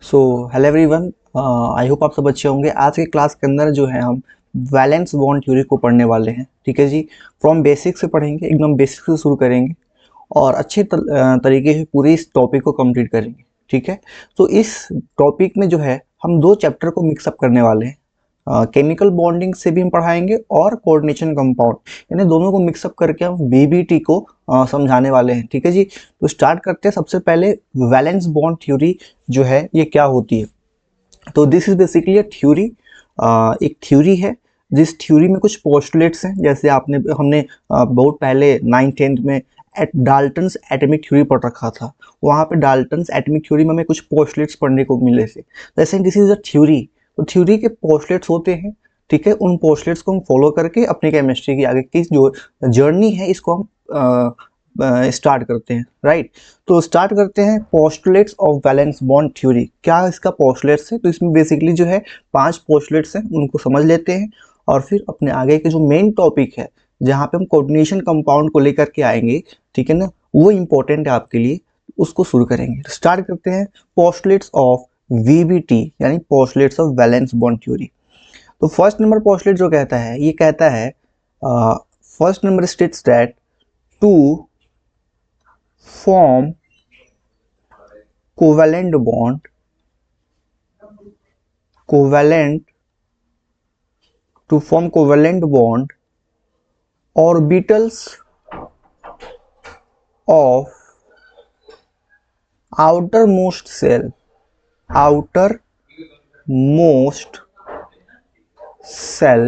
So hello everyone, I hope आप सब अच्छे होंगे। आज के क्लास के अंदर जो है हम वैलेंस बॉन्ड थ्योरी को पढ़ने वाले हैं। ठीक है जी, फ्रॉम बेसिक से पढ़ेंगे, एकदम बेसिक से शुरू करेंगे और अच्छे तरीके से पूरे इस टॉपिक को कंप्लीट करेंगे। ठीक है, तो इस टॉपिक में जो है हम दो चैप्टर को मिक्सअप करने वाले हैं। केमिकल बॉन्डिंग से भी हम पढ़ाएंगे और कोऑर्डिनेशन कंपाउंड, यानी दोनों को मिक्सअप करके हम बीबीटी को समझाने वाले हैं। ठीक है जी, तो स्टार्ट करते हैं। सबसे पहले वैलेंस बॉन्ड थ्योरी जो है ये क्या होती है। तो this is basically a theory, एक थ्योरी है जिस थ्योरी में कुछ पोस्टुलेट्स हैं। जैसे हमने बहुत पहले 9th-10th में डाल्टन्स एटॉमिक थ्योरी पढ़ रखा था। वहाँ पे डाल्टन्स एटॉमिक थ्योरी में हमें कुछ पोस्टुलेट्स पढ़ने को मिले थे। जैसे दिस इज अ थ्योरी, तो थ्योरी के पोस्टुलेट्स होते हैं। ठीक है, उन पोस्टुलेट्स को हम फॉलो करके अपनी केमिस्ट्री की आगे की जो जर्नी है इसको हम स्टार्ट करते हैं। राइट, तो स्टार्ट करते हैं postulates of valence bond theory. क्या इसका पोस्टुलेट्स है? तो इसमें बेसिकली जो है 5 पोस्टुलेट्स हैं, उनको समझ लेते हैं और फिर अपने आगे के जो मेन टॉपिक है जहाँ पे हम कोऑर्डिनेशन कंपाउंड को लेकर के आएंगे, ठीक है ना, वो इंपॉर्टेंट है आपके लिए, उसको शुरू करेंगे। स्टार्ट करते हैं पोस्टुलेट्स ऑफ वीबीटी, यानी postulates of valence bond theory. तो फर्स्ट नंबर पोस्टुलेट जो कहता है, ये कहता है first number states that to form covalent bond, covalent to form covalent bond, orbitals of outermost cell, outermost cell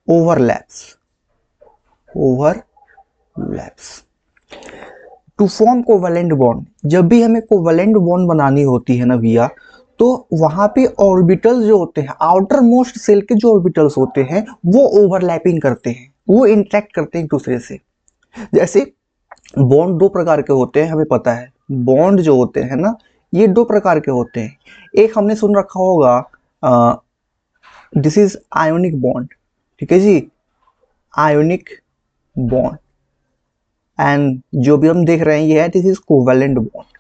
overlaps, to form covalent bond. जब भी हमें कोवैलेंट बॉन्ड बनानी होती है ना भैया, तो वहां पे ऑर्बिटल्स जो होते हैं, आउटर मोस्ट सेल के जो ऑर्बिटल्स होते हैं वो ओवरलैपिंग करते हैं, वो इंटरेक्ट करते हैं एक दूसरे से। जैसे बॉन्ड दो प्रकार के होते हैं, हमें पता है। बॉन्ड जो होते हैं ना, ये दो प्रकार के होते हैं। एक हमने सुन रखा होगा, दिस इज आयोनिक बॉन्ड। ठीक है जी, आयोनिक बॉन्ड। एंड जो भी हम देख रहे हैं ये है this is covalent bond,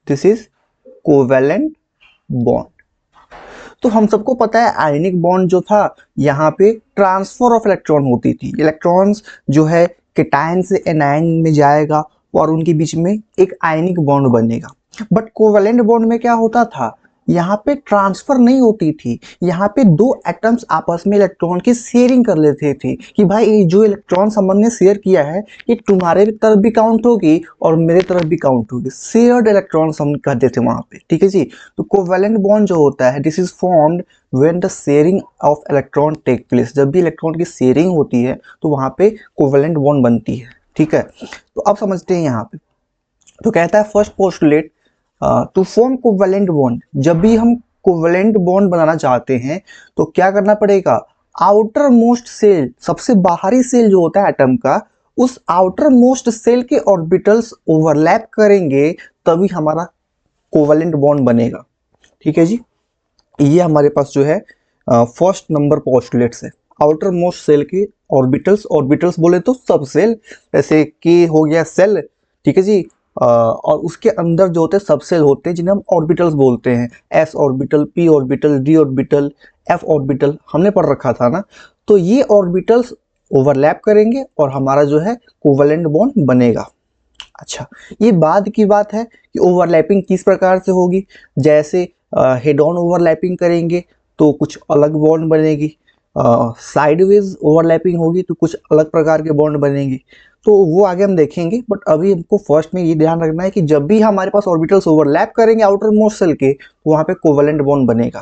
this is covalent bond. तो हम सबको पता है आयनिक बॉन्ड जो था, यहाँ पे ट्रांसफर ऑफ इलेक्ट्रॉन होती थी। इलेक्ट्रॉन्स जो है केटायन से एनायन में जाएगा और उनके बीच में एक आयनिक बॉन्ड बनेगा। बट कोवैलेंट बॉन्ड में क्या होता था, यहाँ पे ट्रांसफर नहीं होती थी। यहाँ पे दो एटम्स आपस में इलेक्ट्रॉन की शेयरिंग कर लेते थे कि भाई ये जो इलेक्ट्रॉन हमने ने शेयर किया है ये तुम्हारे तरफ भी काउंट होगी और मेरे तरफ भी काउंट होगी। शेयर्ड इलेक्ट्रॉन हम कहते थे वहां पे। ठीक है जी, तो कोवैलेंट बॉन्ड जो होता है this is formed when the sharing of electron take place. जब भी इलेक्ट्रॉन की शेयरिंग होती है तो वहां पे कोवैलेंट बॉन्ड बनती है। ठीक है, तो अब समझते हैं यहाँ पे। तो कहता है first postulate, to form covalent bond. जब भी हम कोवैलेंट बॉन्ड बनाना चाहते हैं तो क्या करना पड़ेगा, आउटर मोस्ट सेल, सबसे बाहरी सेल जो होता है एटम का, उस आउटर मोस्ट सेल के ऑर्बिटल्स ओवरलैप करेंगे, तभी हमारा कोवैलेंट बॉन्ड बनेगा। ठीक है जी, ये हमारे पास जो है फर्स्ट नंबर पोस्टुलेट्स है। आउटर मोस्ट सेल के ऑर्बिटल्स, ऑर्बिटल्स बोले तो सब सेल, जैसे के हो गया सेल। ठीक है जी, और उसके अंदर जो होते हैं सब सेल होते हैं जिन्हें हम ऑर्बिटल्स बोलते हैं। S orbital, P orbital, D orbital, F orbital, हमने पढ़ रखा था ना। तो ये ऑर्बिटल्स ओवरलैप करेंगे और हमारा जो है कोवैलेंट बॉन्ड बनेगा। अच्छा, ये बाद की बात है कि ओवरलैपिंग किस प्रकार से होगी। जैसे हेड ऑन ओवरलैपिंग करेंगे तो कुछ अलग बॉन्ड बनेगी, साइडवेज ओवरलैपिंग होगी तो कुछ अलग प्रकार के बॉन्ड बनेंगे। तो वो आगे हम देखेंगे, बट अभी हमको फर्स्ट में ये ध्यान रखना है कि जब भी हमारे पास ऑर्बिटल्स ओवरलैप करेंगे आउटर मोस्ट सेल के, तो वहां पे कोवैलेंट बॉन्ड बनेगा।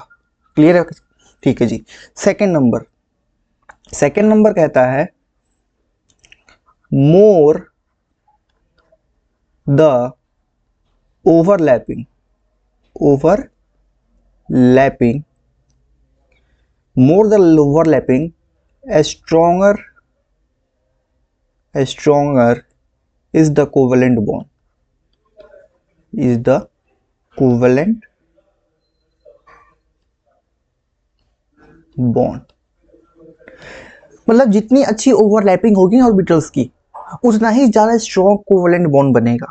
क्लियर है? ठीक है जी। सेकेंड नंबर, सेकेंड नंबर कहता है more the overlapping, overlapping, more the overlapping, a stronger is the covalent bond, is the covalent bond। मतलब जितनी अच्छी ओवरलैपिंग होगी ऑर्बिटल्स की, उतना ही ज्यादा स्ट्रॉन्ग कोवैलेंट बॉन्ड बनेगा।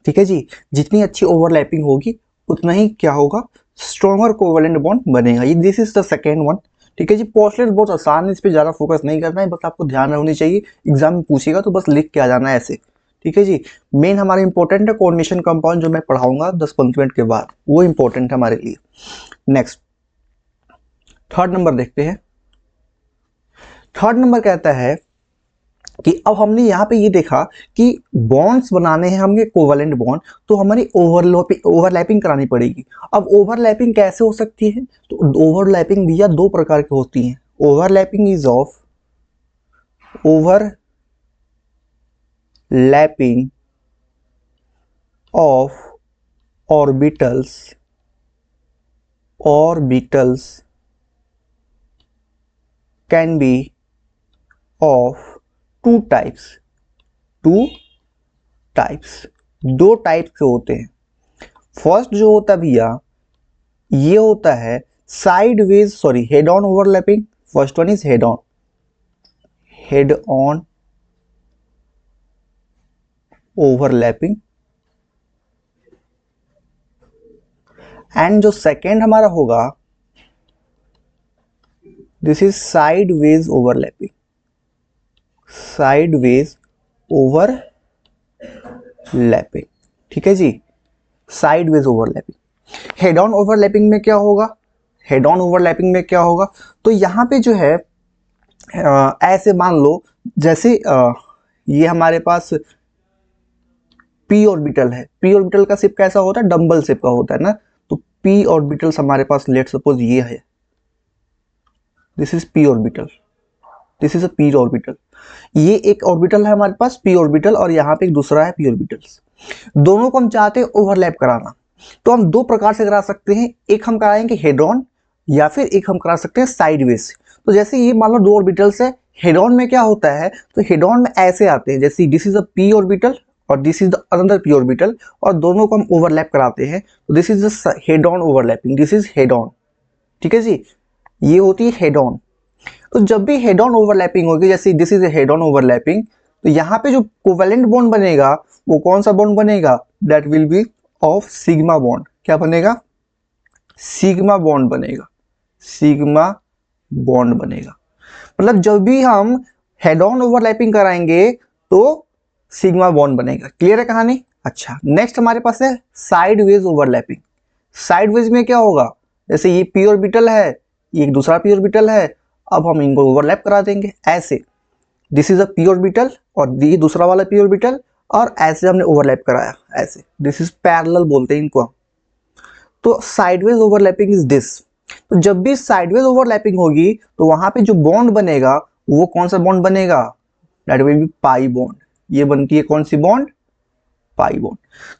ठीक है जी, जितनी अच्छी ओवरलैपिंग होगी उतना ही क्या होगा, स्ट्रॉन्गर कोवेलेंट बॉन्ड बनेगा। ये this is the second one. ठीक है जी, पोस्टलेट बहुत आसान है, इस पर ज़्यादा फोकस नहीं करना है, बस आपको ध्यान होनी चाहिए, एग्जाम में पूछेगा तो बस लिख के आ जाना है ऐसे। ठीक है जी, मेन हमारा इंपॉर्टेंट है कोऑर्डिनेशन कंपाउंड, जो मैं पढ़ाऊंगा 10-15 मिनट के बाद, वो इंपॉर्टेंट है हमारे लिए। नेक्स्ट थर्ड नंबर देखते हैं। थर्ड नंबर कहता है कि अब हमने यहाँ पे ये देखा कि बॉन्ड्स बनाने हैं हमें कोवेलेंट बॉन्ड, तो हमारी ओवरलैपिंग करानी पड़ेगी। अब ओवरलैपिंग कैसे हो सकती है, तो ओवरलैपिंग भैया दो प्रकार की होती हैं। Overlapping is of overlapping of orbitals can be of two types, दो टाइप के होते हैं। फर्स्ट जो होता है भैया, ये होता है head on overlapping. First one is head on overlapping, and जो सेकेंड हमारा होगा, दिस इज साइडवेज ओवरलैपिंग। ठीक है जी, sideways overlapping. Head on overlapping में क्या होगा, तो यहाँ पे जो है ऐसे मान लो, जैसे ये हमारे पास पी ऑर्बिटल है। पी ऑर्बिटल का शेप कैसा होता है, डंबल शेप का होता है ना। तो पी ऑर्बिटल्स हमारे पास, लेट सपोज ये है, this is P orbital, this is a P orbital. ये एक ऑर्बिटल है हमारे पास पी ऑर्बिटल, और यहाँ पे एक दूसरा है पी ऑर्बिटल्स। दोनों को हम चाहते हैं ओवरलैप कराना, तो हम दो प्रकार से करा सकते हैं। एक हम कराएंगे हेड ऑन, या फिर एक हम करा सकते हैं साइडवेज। तो जैसे ये मान लो दो ऑर्बिटल्स है, हेड ऑन में क्या होता है, तो हेड ऑन में ऐसे आते हैं, जैसे this is a P orbital और this is the another P orbital, और दोनों को हम ओवरलैप कराते हैं, तो this is the head on overlapping, this is head on. ठीक है जी, ये होती है हेड ऑन। तो जब भी हेड ऑन ओवरलैपिंग होगी, जैसे this is head on overlapping, तो यहाँ पे जो कोवेलेंट बॉन्ड बनेगा वो कौन सा बॉन्ड बनेगा, that will B of sigma bond. क्या बनेगा, सिग्मा बॉन्ड बनेगा। मतलब जब भी हम हेड ऑन ओवरलैपिंग कराएंगे तो सिग्मा बॉन्ड बनेगा। क्लियर है कहानी। अच्छा, नेक्स्ट हमारे पास है साइडवेज ओवरलैपिंग। साइडवेज में क्या होगा, जैसे ये पी ऑर्बिटल है, ये एक दूसरा पी ऑर्बिटल है, अब हम इनको ओवरलैप करा देंगे ऐसे, this is a P orbital और ये दूसरा वाला पी ऑर्बिटल, और ऐसे हमने ओवरलैप कराया ऐसे, दिस इज पैरेलल बोलते हैं इनको। तो साइडवेज ओवरलैपिंग इज दिस। तो जब भी साइडवेज ओवरलैपिंग होगी तो वहां पे जो बॉन्ड बनेगा वो कौन सा बॉन्ड बनेगा, that will be pi bond. ये बनती है कौन सी bond, pi bond.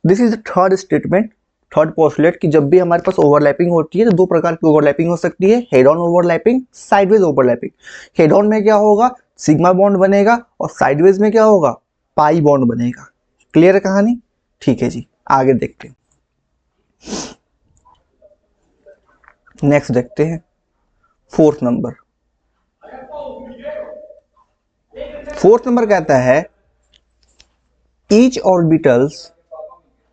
This is the third statement, third postulate, कि जब भी हमारे पास ओवरलैपिंग होती है तो दो प्रकार की ओवरलैपिंग हो सकती है, head on overlapping, sideways overlapping. Head on में क्या होगा, सिग्मा बॉन्ड बनेगा, और साइडवेज में क्या होगा, पाई बॉन्ड बनेगा। क्लियर है कहानी। ठीक है जी, आगे देखते हैं। नेक्स्ट देखते हैं फोर्थ नंबर। फोर्थ नंबर कहता है ईच ऑर्बिटल्स,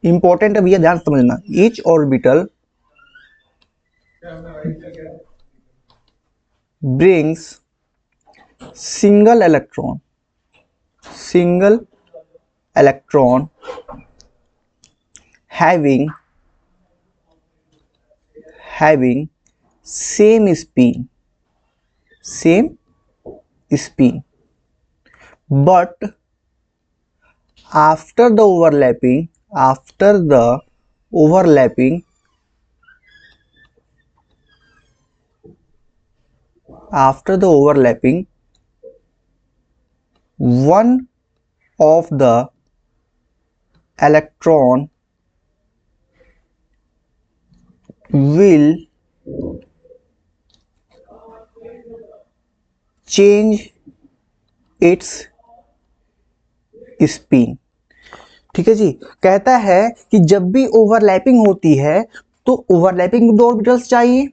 इंपॉर्टेंट है भैया, ध्यान समझना, each orbital brings single electron having same spin, but after the overlapping one of the electron will change its spin। ठीक है जी, कहता है कि जब भी ओवरलैपिंग होती है तो ओवरलैपिंग में दो ऑर्बिटल्स चाहिए।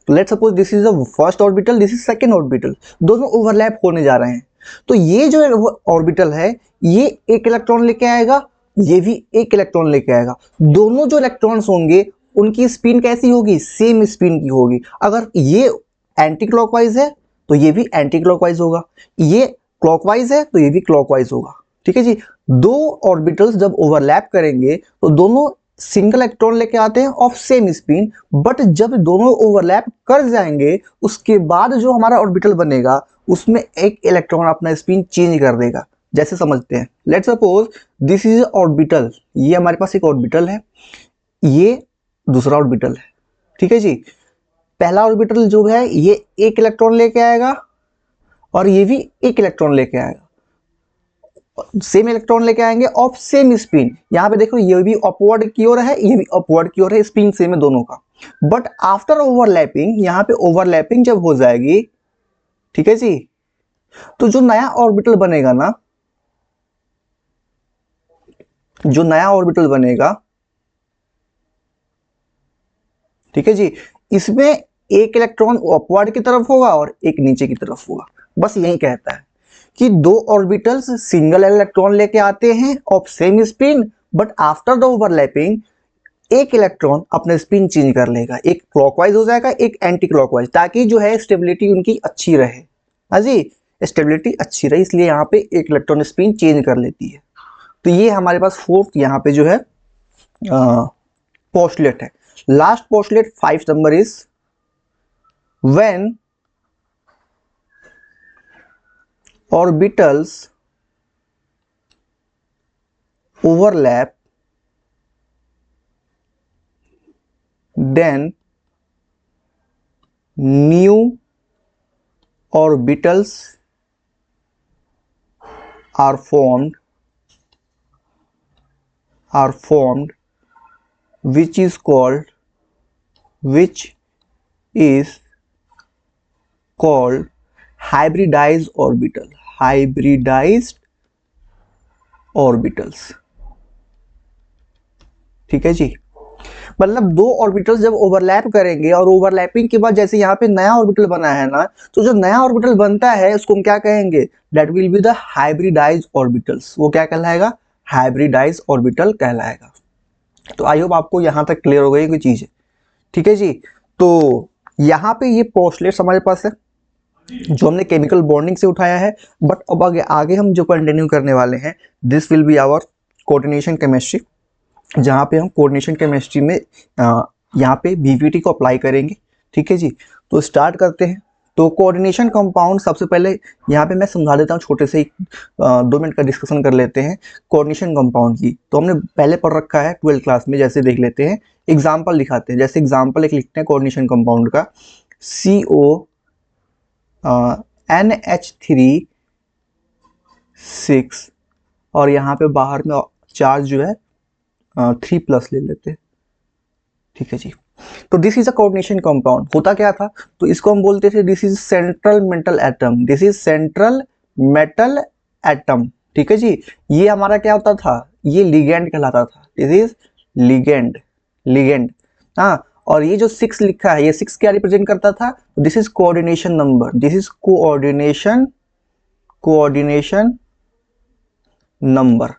Let's suppose this is the first orbital, this is second orbital, दोनों ओवरलैप होने जा रहे हैं। तो ये जो ऑर्बिटल है ये एक इलेक्ट्रॉन लेके आएगा, ये भी एक इलेक्ट्रॉन लेके आएगा। दोनों जो इलेक्ट्रॉन्स होंगे उनकी स्पिन कैसी होगी, सेम स्पिन की होगी। अगर ये एंटी क्लॉकवाइज है तो ये भी एंटी क्लॉकवाइज होगा, ये क्लॉकवाइज है तो ये भी क्लॉकवाइज होगा। ठीक है जी। दो ऑर्बिटल्स जब ओवरलैप करेंगे तो दोनों सिंगल इलेक्ट्रॉन लेके आते हैं ऑफ सेम स्पिन, बट जब दोनों ओवरलैप कर जाएंगे उसके बाद जो हमारा ऑर्बिटल बनेगा उसमें एक इलेक्ट्रॉन अपना स्पिन चेंज कर देगा। जैसे समझते हैं, let's suppose this is orbital, ये हमारे पास एक ऑर्बिटल है, ये दूसरा ऑर्बिटल है। ठीक है जी। पहला ऑर्बिटल जो है ये एक इलेक्ट्रॉन लेके आएगा और ये भी एक इलेक्ट्रॉन लेके आएगा, सेम इलेक्ट्रॉन लेके आएंगे ऑफ सेम स्पिन। यहां पे देखो ये भी अपवर्ड की ओर है, ये भी अपवर्ड की ओर है, स्पिन सेम है दोनों का। बट आफ्टर ओवरलैपिंग, यहां पे ओवरलैपिंग जब हो जाएगी, ठीक है जी, तो जो नया ऑर्बिटल बनेगा ना, जो नया ऑर्बिटल बनेगा, ठीक है जी, इसमें एक इलेक्ट्रॉन अपवर्ड की तरफ होगा और एक नीचे की तरफ होगा। बस यही कहता है कि दो ऑर्बिटल्स सिंगल इलेक्ट्रॉन लेके आते हैं of same spin, but after the overlapping एक इलेक्ट्रॉन अपना स्पिन चेंज कर लेगा, एक क्लॉकवाइज हो जाएगा, एक एंटी क्लॉकवाइज, ताकि जो है स्टेबिलिटी उनकी अच्छी रहे। हाँ जी, स्टेबिलिटी अच्छी रहे, इसलिए यहाँ पे एक इलेक्ट्रॉन स्पिन चेंज कर लेती है। तो ये हमारे पास फोर्थ यहाँ पे जो है पोस्टुलेट है। Last postulate 5 number is when orbitals overlap, then new orbitals are formed, which is called hybridized orbitals। ठीक है जी। मतलब दो ऑर्बिटल्स जब ओवरलैप करेंगे और ओवरलैपिंग के बाद जैसे यहाँ पे नया ऑर्बिटल बना है ना, तो जो नया ऑर्बिटल बनता है उसको हम क्या कहेंगे, that will be the hybridised orbitals. वो क्या कहलाएगा, हाइब्रिडाइज्ड ऑर्बिटल कहलाएगा। तो आई होप आपको यहाँ तक क्लियर हो गई कोई चीज है। ठीक है जी। तो यहाँ पे ये पोस्टुलेट्स हमारे पास है जो हमने केमिकल बॉन्डिंग से उठाया है, बट अब आगे हम जो कंटिन्यू करने वाले हैं, this will be our coordination chemistry, जहाँ पे हम कोऑर्डिनेशन केमिस्ट्री में यहाँ पे बीपीटी को अप्लाई करेंगे। ठीक है जी। तो स्टार्ट करते हैं। तो कोऑर्डिनेशन कंपाउंड, सबसे पहले यहाँ पे मैं समझा देता हूँ, छोटे से 2 मिनट का डिस्कशन कर लेते हैं कोऑर्डिनेशन कंपाउंड की। तो हमने पहले पढ़ रखा है 12th क्लास में, जैसे देख लेते हैं, एग्जाम्पल दिखाते हैं। जैसे एग्जाम्पल एक लिखते हैं कोऑर्डिनेशन कंपाउंड का, CONH3 और यहाँ पे बाहर में चार्ज जो है 3+ ले लेते हैं। ठीक है जी। तो this is a coordination compound. होता क्या था, तो इसको हम बोलते थे this is central metal atom, this is central metal atom. ठीक है जी। ये हमारा क्या होता था, ये लिगेंड कहलाता था, दिस इज लिगेंड। हाँ, और ये जो 6 लिखा है, ये 6 क्या रिप्रेजेंट करता था, this is coordination number, this is coordination number,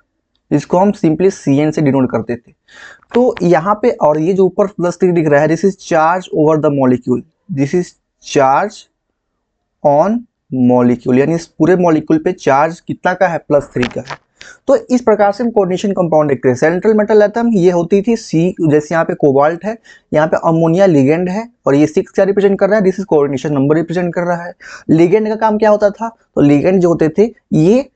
इसको हम सिंपली CN से डिनोट करते थे। तो यहाँ पे, और ये जो ऊपर +3 दिख रहा है, this is charge over the molecule, this is charge on molecule, यानी इस पूरे मॉलिक्यूल पे चार्ज कितना का है, +3 का है। तो इस प्रकार से हम कोऑर्डिनेशन कंपाउंड देखते हैं। सेंट्रल मेटल एटम ये होती थी C, जैसे यहाँ पे कोबाल्ट है, यहाँ पे अमोनिया लिगेंड है, और ये 6 क्या रिप्रेजेंट कर रहा है, this is coordination number represent कर रहा है। लिगेंड का काम क्या होता था, तो लिगेंड जो होते थे ये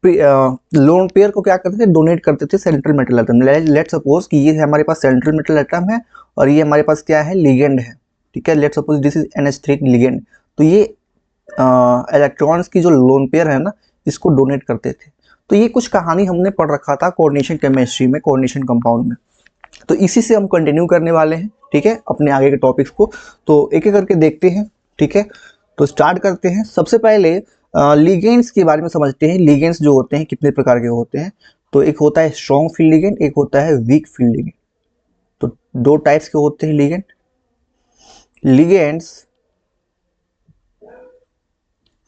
लोन पेयर को क्या करते थे, डोनेट करते थे central metal atom. Let suppose कि ये हमारे पास सेंट्रल मेटल एटम है और ये हमारे पास क्या है, लिगेंड है। ठीक है, let suppose this is NH3 ligand. तो ये इलेक्ट्रॉन्स की जो लोन पेयर है ना, इसको डोनेट करते थे। तो ये कुछ कहानी हमने पढ़ रखा था कोऑर्डिनेशन केमिस्ट्री में, कोऑर्डिनेशन कंपाउंड में। तो इसी से हम कंटिन्यू करने वाले हैं, ठीक है, अपने आगे के टॉपिक्स को। तो एक एक करके देखते हैं, ठीक है। तो स्टार्ट करते हैं। सबसे पहले लिगेंड्स के बारे में समझते हैं। लिगेंड्स जो होते हैं कितने प्रकार के होते हैं, तो एक होता है स्ट्रॉन्ग फील्ड लिगेंड, एक होता है वीक फील्ड लिगेंड। तो 2 टाइप्स के होते हैं ligand. Ligands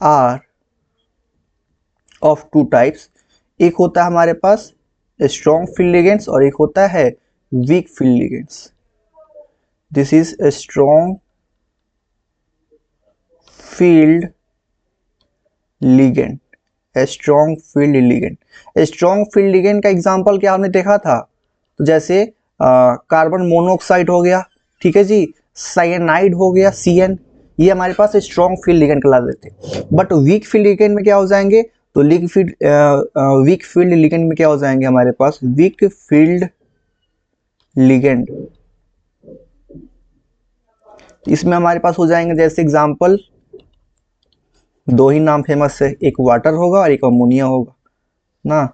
are of 2 types, एक होता है हमारे पास स्ट्रॉन्ग फील्ड लिगेंड्स और एक होता है weak field ligands. This is a strong field ligand, a strong field ligand. A strong field ligand का एग्जांपल क्या हमने देखा था, तो जैसे कार्बन मोनोऑक्साइड हो गया, ठीक है जी, साइनाइड हो गया CN, ये हमारे पास स्ट्रॉन्ग फील्ड लिगेंड कहला देते हैं. बट वीक फील्ड लिगेंड में क्या हो जाएंगे, तो वीक फील्ड लिगेंड में क्या हो जाएंगे हमारे पास, वीक फील्ड लिगेंड, इसमें हमारे पास हो जाएंगे जैसे एग्जांपल, दो ही नाम फेमस है, एक वाटर होगा और एक अमोनिया होगा ना,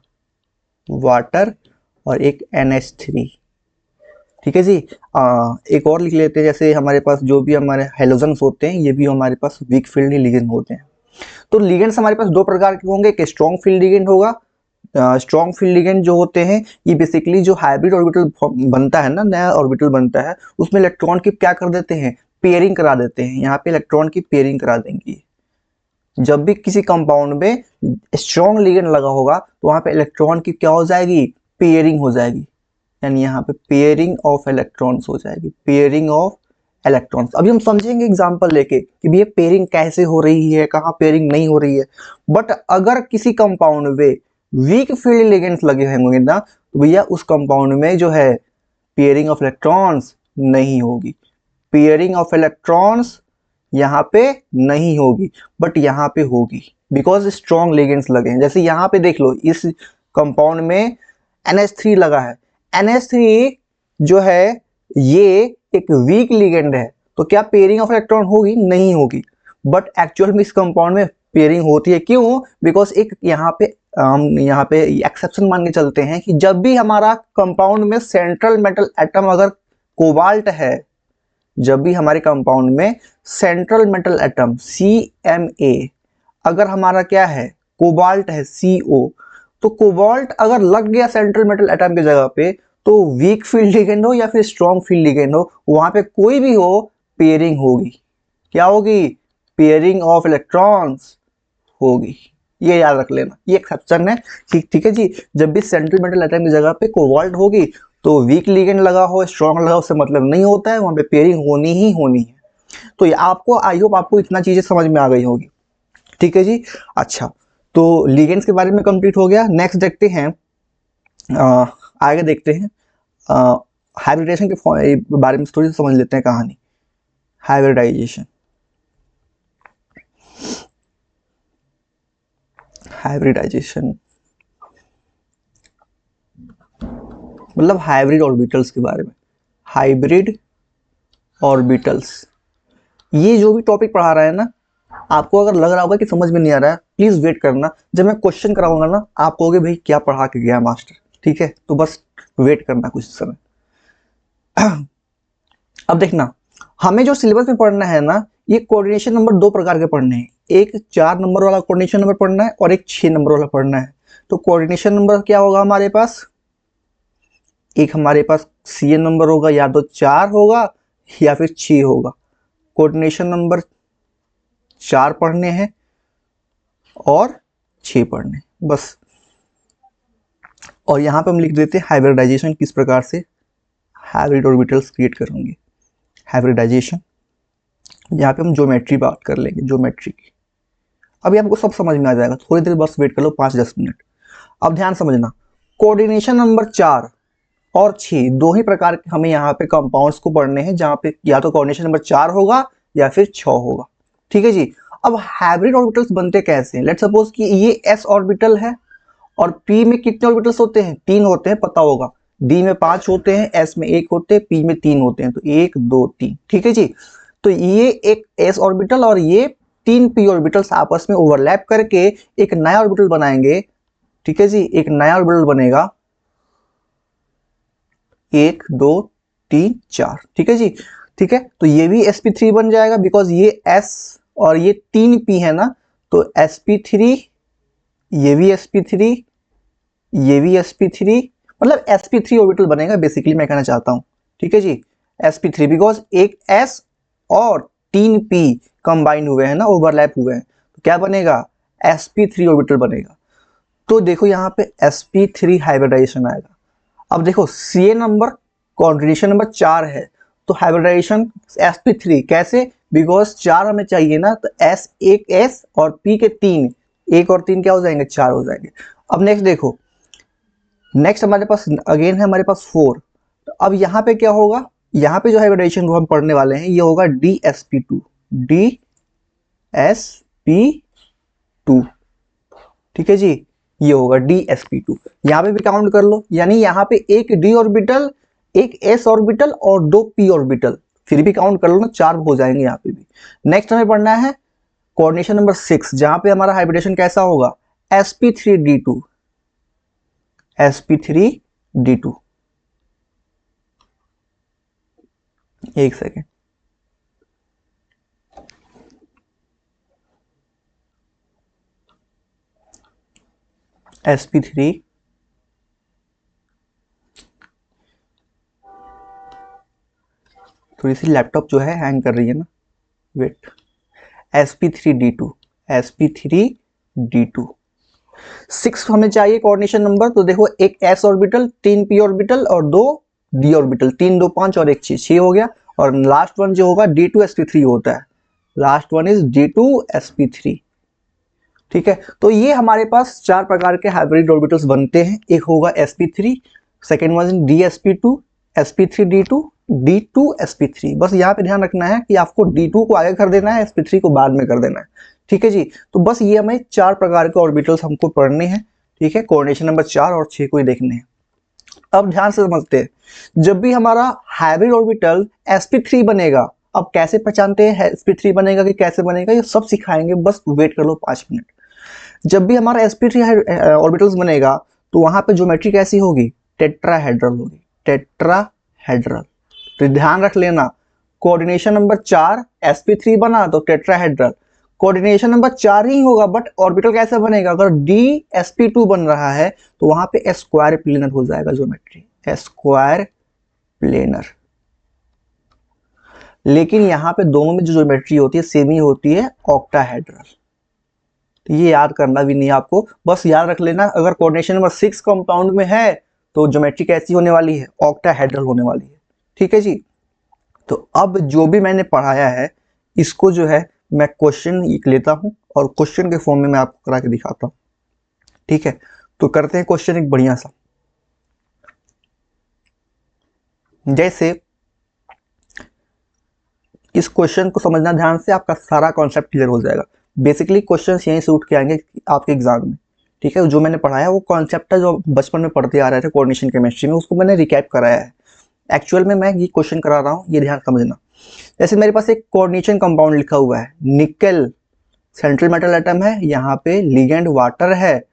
वाटर और एक NH3, ठीक है जी. एक और लिख लेते हैं, जैसे हमारे पास जो भी हमारे हेलोजन्स होते हैं ये भी हमारे पास वीक फील्ड लिगेंड होते हैं. तो लिगेंड्स हमारे पास दो प्रकार के होंगे, एक स्ट्रॉन्ग फील्ड लिगेंड होगा. स्ट्रॉन्ग फील्ड लिगेंड जो होते हैं ये बेसिकली जो हाइब्रिड ऑर्बिटल बनता है ना, नया ऑर्बिटल बनता है, उसमें इलेक्ट्रॉन की क्या कर देते हैं, पेयरिंग करा देते हैं. यहाँ पे इलेक्ट्रॉन की पेयरिंग करा देंगे. जब भी किसी कंपाउंड में स्ट्रॉन्ग लिगेंड लगा होगा तो वहां पे इलेक्ट्रॉन की क्या हो जाएगी, पेयरिंग हो जाएगी. यानी यहाँ पे पेयरिंग ऑफ इलेक्ट्रॉन्स हो जाएगी, पेयरिंग ऑफ इलेक्ट्रॉन्स. अभी हम समझेंगे एग्जांपल लेके कि ये पेयरिंग कैसे हो रही है, कहाँ पेयरिंग नहीं हो रही है. बट अगर किसी कंपाउंड में वीक फील्ड लिगेंड्स लगे होंगे ना, तो भैया उस कंपाउंड में जो है पेयरिंग ऑफ इलेक्ट्रॉन्स नहीं होगी, पेयरिंग ऑफ इलेक्ट्रॉन्स यहाँ पे नहीं होगी, बट यहाँ पे होगी बिकॉज स्ट्रॉन्ग लिगेंड्स लगे हैं. जैसे यहाँ पे देख लो, इस कंपाउंड में NH3 लगा है. NH3 जो है ये एक वीक लिगेंड है, तो क्या पेयरिंग ऑफ इलेक्ट्रॉन होगी, नहीं होगी. बट एक्चुअल में इस कंपाउंड में पेयरिंग होती है. क्यों, बिकॉज एक यहाँ पे एक्सेप्शन मान के चलते हैं कि जब भी हमारा कंपाउंड में सेंट्रल मेटल एटम अगर कोबाल्ट है, जब भी हमारे कंपाउंड में सेंट्रल मेटल एटम CMa अगर हमारा क्या है, कोबाल्ट है CO, तो कोबाल्ट अगर लग गया सेंट्रल मेटल एटम की जगह पे, तो वीक फील्ड लिगेंड हो या फिर स्ट्रॉन्ग फील्ड लिगेंड हो, वहां पे कोई भी हो, पेयरिंग होगी. क्या होगी, पेयरिंग ऑफ इलेक्ट्रॉन्स होगी. ये याद रख लेना, ये एक्सेप्शन है. ठीक है जी. जब भी सेंट्रल मेटल एटम की जगह पे कोबाल्ट होगी तो वीक लिगेंड लगा हो, स्ट्रॉन्ग लगा हो, उससे मतलब नहीं होता है, वहां पे पेयरिंग होनी ही होनी है. तो ये आपको, आई होप आपको इतना चीजें समझ में आ गई होगी. ठीक है जी. अच्छा, तो लिगेंड्स के बारे में कंप्लीट हो गया. नेक्स्ट देखते हैं, आगे देखते हैं हाइब्रिडाइजेशन के बारे में थोड़ी सी समझ लेते हैं कहानी. हाइब्रिडाइजेशन, हाइब्रिडाइजेशन मतलब हाइब्रिड ऑर्बिटल्स के बारे में. हाइब्रिड ऑर्बिटल्स, ये जो भी टॉपिक पढ़ा रहा है ना, आपको अगर लग रहा होगा कि समझ में नहीं आ रहा है, प्लीज वेट करना. जब मैं क्वेश्चन कराऊंगा ना, आप कहोगे भाई क्या पढ़ा के गया मास्टर. ठीक है, तो बस वेट करना कुछ समय. अब देखना, हमें जो सिलेबस में पढ़ना है ना, ये कोऑर्डिनेशन नंबर दो प्रकार के पढ़ने हैं. एक 4 नंबर वाला कोऑर्डिनेशन नंबर पढ़ना है और एक 6 नंबर वाला पढ़ना है. तो कोऑर्डिनेशन नंबर क्या होगा हमारे पास, एक हमारे पास CN नंबर होगा, या तो 4 होगा या फिर 6 होगा. कोऑर्डिनेशन नंबर 4 पढ़ने हैं और 6 पढ़ने, बस. और यहाँ पे हम लिख देते हैं हाइब्रिडाइजेशन किस प्रकार से हाइब्रिड ऑर्बिटल्स क्रिएट करेंगे. हाइब्रिडाइजेशन, यहाँ पे हम ज्योमेट्री बात कर लेंगे, ज्योमेट्री की. अभी आपको सब समझ में आ जाएगा, थोड़ी देर बस वेट कर लो, 5-10 मिनट. अब ध्यान समझना, कोऑर्डिनेशन नंबर 4 और 6 दो ही प्रकार के हमें यहाँ पे कंपाउंड्स को पढ़ने हैं, जहाँ पे या तो कोऑर्डिनेशन नंबर 4 होगा या फिर 6 होगा. ठीक है जी. अब हाइब्रिड ऑर्बिटल्स बनते कैसे हैं, लेट्स सपोज कि ये S ऑर्बिटल है और P में कितने ऑर्बिटल्स होते हैं, 3 होते हैं, पता होगा. D में 5 होते हैं, S में 1 होते हैं, P में 3 होते हैं, तो 1 2 3. ठीक है जी. तो ये एक S ऑर्बिटल और ये 3 P ऑर्बिटल्स आपस में ओवरलैप करके एक नया ऑर्बिटल बनाएंगे. ठीक है जी, एक नया ऑर्बिटल बनेगा, 1 2 3 4. ठीक है जी. ठीक है, तो ये भी sp3 बन जाएगा बिकॉज ये S और ये 3 P है ना, तो sp3, ये भी sp3, ये भी sp3, मतलब sp3 ऑर्बिटल बनेगा बेसिकली, मैं कहना चाहता हूं. ठीक है जी, sp3 बिकॉज एक S और 3 P कंबाइन हुए हैं ना, ओवरलैप हुए हैं, तो क्या बनेगा, sp3 ऑर्बिटल बनेगा. तो देखो यहाँ पे sp3 हाइब्रिडाइजेशन आएगा. अब देखो CN नंबर कोऑर्डिनेशन नंबर 4 है, तो हाइब्रिडाइजेशन sp3 कैसे, बिकॉज 4 हमें चाहिए ना, तो s एक s और p के 3, 1 और 3 क्या हो जाएंगे, 4 हो जाएंगे। अब नेक्स्ट देखो, नेक्स्ट हमारे पास अगेन है हमारे पास 4। तो अब यहाँ पे क्या होगा, यहाँ पे जो हाइब्रिडाइजेशन हम पढ़ने वाले हैं ये होगा dsp2, dsp2, ठीक है जी, ये होगा dsp2। यहाँ पे भी काउंट कर लो, यानी यहाँ पे एक d ऑर्बिटल, एक s ऑर्बिटल और 2 p ऑर्बिटल, फिर भी काउंट कर लो ना, 4 हो जाएंगे यहाँ पे भी। नेक्स्ट हमें पढ़ना है कोऑर्डिनेशन नंबर 6, जहां पे हमारा हाइब्रिडेशन कैसा होगा, sp3d2, sp3d2। एक सेकेंड, sp3, थोड़ी सी लैपटॉप जो है हैंग कर रही है ना, वेट, sp3d2, sp3d2। 6 हमें चाहिए कोऑर्डिनेशन नंबर, तो देखो एक s ऑर्बिटल, 3 p ऑर्बिटल और 2 d ऑर्बिटल, 3 2 5 और 1 6 हो गया। और लास्ट वन जो होगा d2sp3 होता है, लास्ट वन इज d2sp3, ठीक है। तो ये हमारे पास 4 प्रकार के हाइब्रिड ऑर्बिटल्स बनते हैं। एक होगा sp3, second one dsp2, sp3d2, d2sp3। बस यहाँ पे ध्यान रखना है कि आपको d2 को आगे कर देना है, sp3 को बाद में कर देना है, ठीक है जी। तो बस ये हमें 4 प्रकार के ऑर्बिटल्स हमको पढ़ने हैं, ठीक है। कोऑर्डिनेशन नंबर 4 और 6 को ही देखने हैं। अब ध्यान से समझते हैं, जब भी हमारा हाइब्रिड ऑर्बिटल sp3 बनेगा, अब कैसे पहचानते हैं sp3 बनेगा कि कैसे बनेगा, ये सब सिखाएंगे, बस वेट कर लो 5 मिनट। जब भी हमारा sp3 ऑर्बिटल्स बनेगा तो वहां पे ज्योमेट्री कैसी होगी, टेट्राहेड्रल होगी, टेट्राहेड्रल। तो ध्यान रख लेना, कोऑर्डिनेशन नंबर 4 sp3 बना तो टेट्राहेड्रल, कोऑर्डिनेशन नंबर 4 ही होगा, बट ऑर्बिटल कैसे बनेगा, अगर dsp2 बन रहा है तो वहां पे स्क्वायर प्लेनर हो जाएगा ज्योमेट्री, स्क्वायर प्लेनर। लेकिन यहाँ पे दोनों में जो ज्योमेट्री होती है सेम ही होती है, ऑक्टाहेड्रल। तो ये याद करना भी नहीं आपको, बस याद रख लेना, अगर कोऑर्डिनेशन नंबर 6 कंपाउंड में है तो ज्योमेट्री कैसी होने वाली है, ऑक्टाहेड्रल होने वाली है, ठीक है जी। तो अब जो भी मैंने पढ़ाया है इसको जो है मैं क्वेश्चन लेता हूं और क्वेश्चन के फॉर्म में मैं आपको करा के दिखाता हूं, ठीक है। तो करते हैं क्वेश्चन एक बढ़िया सा, जैसे इस क्वेश्चन को समझना ध्यान से, आपका सारा कॉन्सेप्ट क्लियर हो जाएगा। बेसिकली क्वेश्चन यहीं से उठ के आएंगे आपके एग्जाम में, ठीक है। जो मैंने पढ़ाया वो कॉन्सेप्ट है जो बचपन में पढ़ते आ रहे थे कोऑर्डिनेशन केमिस्ट्री में, उसको मैंने रिकैप कराया है। एक्चुअल में मैं ये क्वेश्चन करा रहा हूँ, ये ध्यान समझना। जैसे मेरे पास एक कोऑर्डिनेशन कंपाउंड लिखा हुआ है, निकल सेंट्रल मेटल एटम है, यहाँ पे लिगेंड वाटर है,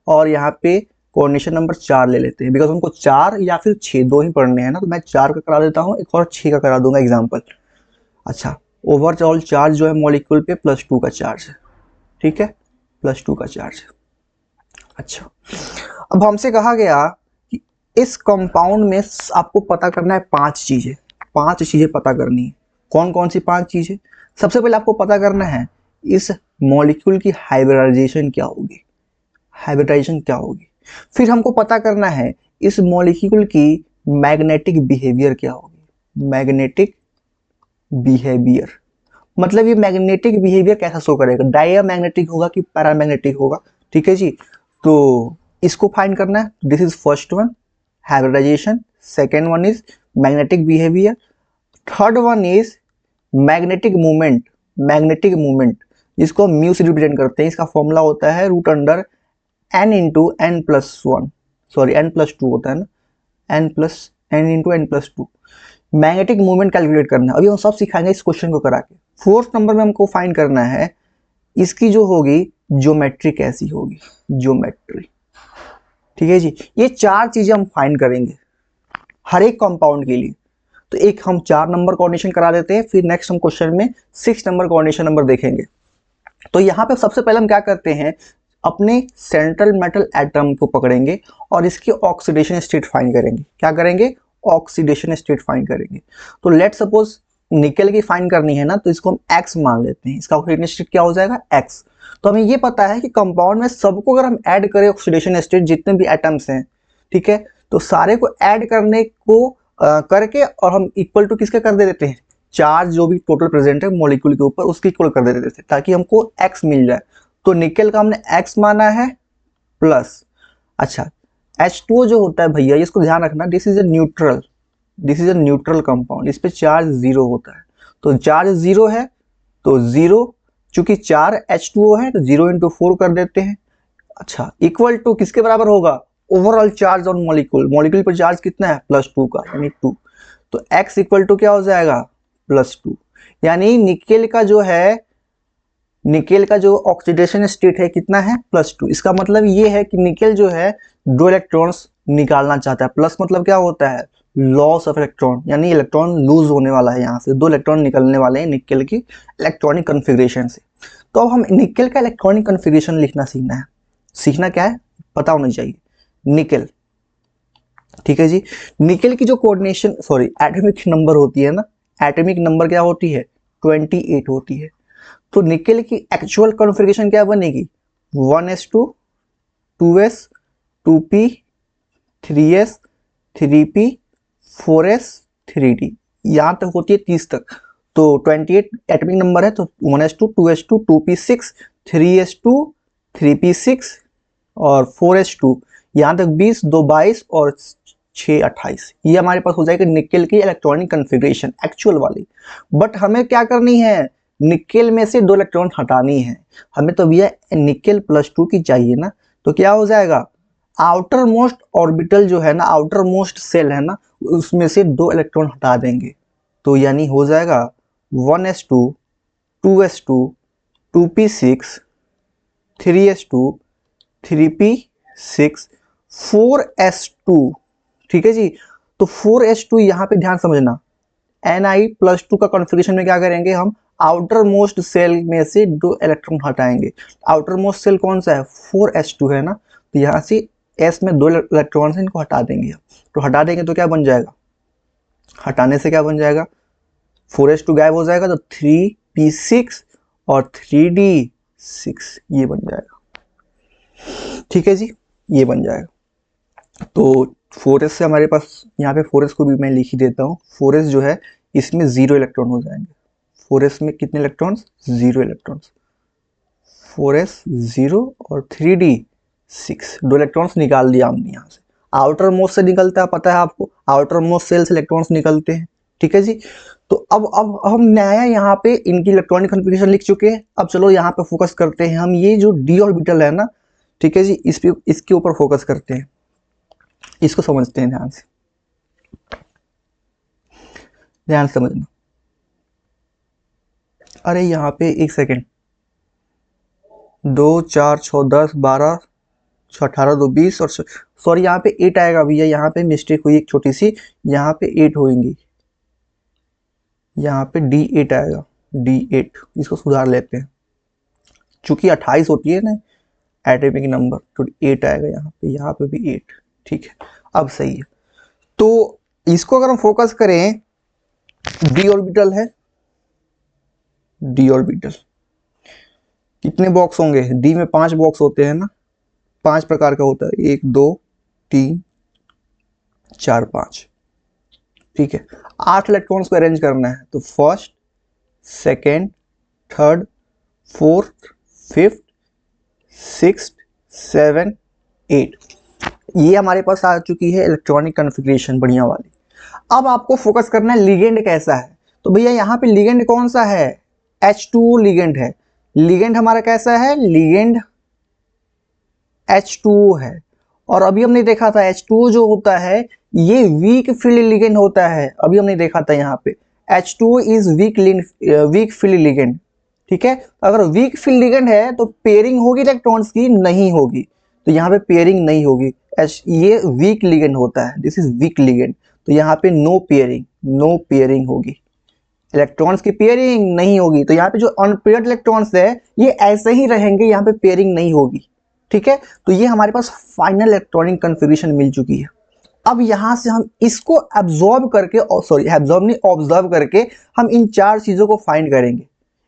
और यहाँ पे कोऑर्डिनेशन नंबर 4 ले लेते हैं, बिकॉज हमको 4 या फिर 6 दो ही पढ़ने हैं ना, तो मैं 4 का करा देता हूँ, एक और 6 का करा दूंगा एग्जाम्पल। अच्छा, ओवरऑल चार्ज जो है मॉलिक्यूल पे +2 का चार्ज है, ठीक है, +2 का चार्ज है। अच्छा, अब हमसे कहा गया कि इस कंपाउंड में आपको पता करना है 5 चीजें, 5 चीजें पता करनी है। कौन कौन सी 5 चीजें, सबसे पहले आपको पता करना है इस मॉलिक्यूल की हाइब्रिडाइजेशन क्या होगी, हाइब्रिडाइजेशन क्या होगी। फिर हमको पता करना है इस मॉलिक्यूल की मैग्नेटिक बिहेवियर क्या होगी, मैग्नेटिक बिहेवियर, मतलब ये मैग्नेटिक बिहेवियर कैसा शो करेगा, डायमैग्नेटिक होगा कि पैरामैग्नेटिक होगा, ठीक है जी। तो इसको फाइंड करना है, this is first one, hybridisation. Second one is magnetic behaviour. Third one is magnetic movement, magnetic movement जिसको म्यू से रिप्रेजेंट करते हैं, इसका फॉर्मूला होता है √n into n+1, sorry n+2 होता है ना, n into n+2। Magnetic movement calculate करना है, अभी हम सब सिखाएंगे इस क्वेश्चन को करा के। फोर्थ नंबर में हमको फाइंड करना है इसकी जो होगी ज्योमेट्री कैसी होगी, ज्योमेट्री, ठीक है जी। ये 4 चीजें हम फाइंड करेंगे हर एक कंपाउंड के लिए। तो एक हम 4 नंबर कोऑर्डिनेशन करा देते हैं, फिर नेक्स्ट हम क्वेश्चन में 6 नंबर कोऑर्डिनेशन नंबर देखेंगे। तो यहाँ पे सबसे पहले हम क्या करते हैं, अपने सेंट्रल मेटल एटम को पकड़ेंगे और इसकी ऑक्सीडेशन स्टेट फाइंड करेंगे। क्या करेंगे, ऑक्सीडेशन स्टेट फाइंड करेंगे। तो लेट सपोज निकल की फाइंड करनी है ना, तो इसको हम X मान लेते हैं, इसका ऑक्सीडेशन स्टेट क्या हो जाएगा, X। तो हमें ये पता है कि कंपाउंड में सबको अगर हम ऐड करें ऑक्सीडेशन स्टेट जितने भी एटम्स हैं, ठीक है, तो सारे को ऐड करने को करके और हम इक्वल टू किसके कर दे देते हैं, चार्ज जो भी टोटल प्रेजेंट है मॉलिक्यूल के ऊपर उसके इक्वल कर दे देते थे ताकि हमको x मिल जाए। तो निकेल का हमने x माना है प्लस। अच्छा H2O जो होता है भैया इसको ध्यान रखना, this is a neutral compound, इस पे चार्ज जीरो होता है। तो चार्ज जीरो है तो जीरो, चूंकि 4 H2O है तो 0 इंटू 4 कर देते हैं। अच्छा इक्वल टू किसके बराबर होगा, ओवरऑल चार्ज ऑन मॉलिक्यूल पर चार्ज कितना है +2 का यानी 2। तो x इक्वल टू क्या हो जाएगा +2, यानी निकेल का जो ऑक्सीडेशन स्टेट है कितना है +2। इसका मतलब ये है कि निकेल जो है 2 इलेक्ट्रॉन्स निकालना चाहता है। प्लस मतलब क्या होता है लॉस ऑफ इलेक्ट्रॉन, यानी इलेक्ट्रॉन लूज होने वाला है, यहाँ से 2 इलेक्ट्रॉन निकलने वाले हैं निकेल की इलेक्ट्रॉनिक कन्फिग्रेशन से। तो अब हम निकेल का इलेक्ट्रॉनिक कन्फिग्रेशन लिखना सीखना क्या है पता होना चाहिए। निकेल, ठीक है जी, निकेल की जो कोऑर्डिनेशन एटॉमिक नंबर होती है ना, एटॉमिक नंबर क्या होती है 28 होती है। तो निकेल की एक्चुअल कॉन्फ़िगरेशन क्या बनेगी 1s2 2s 2p 3s 3p 4s 3d, यहां तक होती है 30 तक। तो 28 एटॉमिक नंबर है तो 1s2 2s2 2p6 3s2 3p6 और 4s2, यहां तक 20 2 22 और 6 28, ये हमारे पास हो जाएगा निकेल की इलेक्ट्रॉनिक कन्फिग्रेशन एक्चुअल वाली। बट हमें क्या करनी है, निकेल में से 2 इलेक्ट्रॉन हटानी है हमें, तो भैया निकेल +2 की चाहिए ना। तो क्या हो जाएगा आउटर मोस्ट ऑर्बिटल जो है ना, आउटर मोस्ट सेल है ना, उसमें से 2 इलेक्ट्रॉन हटा देंगे। तो यानी हो जाएगा 1s2 2s2 2p6 3s2 3p6 4s2, ठीक है जी। तो 4s2 यहाँ पे ध्यान समझना, Ni+2 का कॉन्फ़िगरेशन में क्या करेंगे हम आउटर मोस्ट सेल में से 2 इलेक्ट्रॉन हटाएंगे। आउटर मोस्ट सेल कौन सा है 4s2 है ना, तो यहाँ से s में 2 इलेक्ट्रॉन से इनको हटा देंगे। तो हटा देंगे तो क्या बन जाएगा, हटाने से क्या बन जाएगा 4s2 गायब हो जाएगा तो 3p6 और 3d6 ये बन जाएगा, ठीक है जी, ये बन जाएगा। तो 4s से हमारे पास यहाँ पे 4s को भी मैं लिख ही देता हूँ। 4s जो है इसमें 0 इलेक्ट्रॉन हो जाएंगे। 4s में कितने इलेक्ट्रॉन्स 0 इलेक्ट्रॉन्स, 4s 0 और 3d6 2 इलेक्ट्रॉन्स निकाल दिया हमने यहाँ से। आउटर मोस्ट से निकलता है पता है आपको, आउटर मोस्ट सेल से इलेक्ट्रॉन्स निकलते हैं, ठीक है जी। तो अब हम नया यहाँ पे इनकी इलेक्ट्रॉनिक कॉन्फ़िगरेशन लिख चुके हैं। अब चलो यहाँ पे फोकस करते हैं हम, ये जो d ऑर्बिटल है ना, ठीक है जी, इसके ऊपर फोकस करते हैं, इसको समझते हैं ध्यान से, ध्यान समझना। अरे यहाँ पे 1 सेकेंड, 2 4 6 10 12 6 18 2 20 और सॉरी यहाँ पे 8 आएगा भैया, यहाँ पे मिस्टेक हुई एक छोटी सी, यहाँ पे 8 होंगी, यहाँ पे D8 आएगा, D8 इसको सुधार लेते हैं। चूंकि 28 होती है ना एटॉमिक नंबर तो 8 आएगा यहाँ पे भी 8, ठीक है अब सही है। तो इसको अगर हम फोकस करें, d ऑर्बिटल है, d ऑर्बिटल कितने बॉक्स होंगे, d में 5 बॉक्स होते हैं ना, 5 प्रकार का होता है 1 2 3 4 5, ठीक है। 8 इलेक्ट्रॉन्स को अरेंज करना है तो first second third fourth fifth sixth 7 8, ये हमारे पास आ चुकी है इलेक्ट्रॉनिक कॉन्फ़िगरेशन बढ़िया वाली। अब आपको फोकस करना है लिगेंड कैसा है। तो भैया यहाँ पे लिगेंड कौन सा है H2O लिगेंड है। लिगेंड हमारा कैसा है, लिगेंड H2O है। और अभी हमने देखा था H2O जो होता है ये वीक फील्ड लिगेंड होता है, अभी हमने देखा था यहाँ पे H2O is weak field ligand, ठीक है। अगर वीक फील्ड लिगेंड है तो पेयरिंग होगी इलेक्ट्रॉन्स की, नहीं होगी, तो यहाँ पे पेयरिंग नहीं होगी। ये वीक लिगेंड होता है, दिस इज वीक लिगेंड, तो यहाँ पे नो पेयरिंग होगी, इलेक्ट्रॉन्स की पेयरिंग नहीं होगी। तो यहाँ पे जो अनपेयर्ड इलेक्ट्रॉन्स है ये ऐसे ही रहेंगे, यहाँ पे पेयरिंग नहीं होगी, ठीक है। तो ये हमारे पास फाइनल इलेक्ट्रॉनिक कन्फिग्रेशन मिल चुकी है। अब यहां से हम इसको एब्जॉर्ब करके, एब्जॉर्ब नहीं ऑब्जर्व करके हम इन 4 चीजों को फाइंड करेंगे,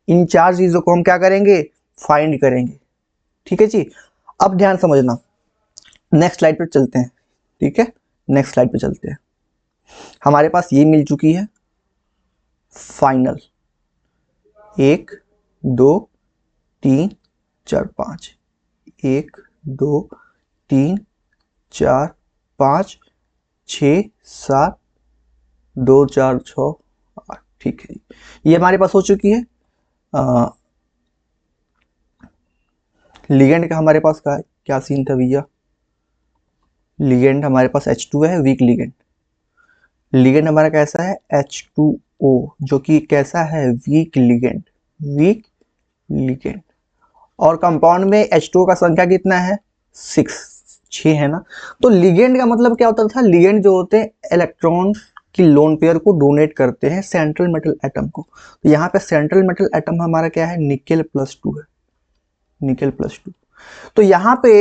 इन 4 चीजों को हम क्या करेंगे फाइंड करेंगे, ठीक है जी। अब ध्यान समझना, नेक्स्ट स्लाइड पर चलते हैं, ठीक है, नेक्स्ट स्लाइड पे चलते हैं। हमारे पास ये मिल चुकी है फाइनल, 1 2 3 4 5, 1 2 3 4 5 6 7 2 4 6 8, ठीक है, ये हमारे पास हो चुकी है। लिगेंड का हमारे पास क्या सीन था भैया, लिगेंड हमारे पास H2 है, वीक लिगेंड। लिगेंड हमारा कैसा है H2O, जो कि कैसा है वीक लिगेंड, वीक लिगेंड। और कंपाउंड में H2O का संख्या कितना है 6 है ना। तो लिगेंड का मतलब क्या होता था, लिगेंड जो होते हैं इलेक्ट्रॉन की लोन पेयर को डोनेट करते हैं सेंट्रल मेटल एटम को। तो यहाँ पे सेंट्रल मेटल एटम हमारा क्या है, निकेल +2 है, निकेल +2। तो यहाँ पे